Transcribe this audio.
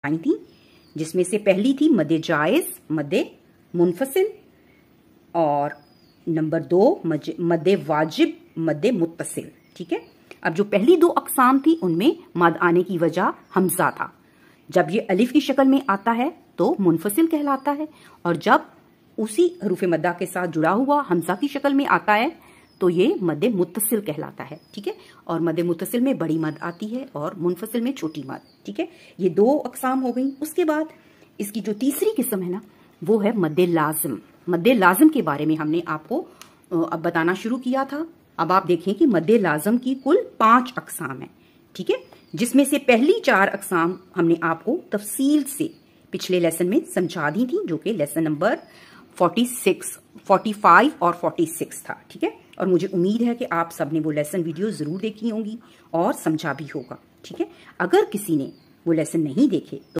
आई थी, जिसमें से पहली थी मद्दे जायज़, मद्दे मुनफसिल, और नंबर 2 मद्दे वाजिब, मद्दे मुत्तसिल। ठीक है। अब जो पहली 2 अक़साम थी उनमें मद आने की वजह हमजा था। जब ये अलिफ की शक्ल में आता है तो मुनफसिल कहलाता है, और जब उसी हरूफ मद्दा के साथ जुड़ा हुआ हमजा की शक्ल में आता है तो ये मद्दे मुत्तसिल कहलाता है। ठीक है। और मद्दे मुत्तसिल में बड़ी मद आती है और मुनफसिल में छोटी मद। ठीक है। ये 2 अक़साम हो गई। उसके बाद इसकी जो तीसरी किस्म है ना, वो है मद्दे लाजिम। मद्दे लाजिम के बारे में हमने आपको अब बताना शुरू किया था। अब आप देखें कि मद्दे लाजिम की कुल 5 अक़साम है। ठीक है। जिसमें से पहली 4 अक़साम हमने आपको तफसील से पिछले लेसन में समझा दी थी, जो कि लेसन नंबर 46, 45 और 46 था। ठीक है। और मुझे उम्मीद है कि आप सबने वो लेसन वीडियो ज़रूर देखी होंगी और समझा भी होगा। ठीक है। अगर किसी ने वो लेसन नहीं देखे तो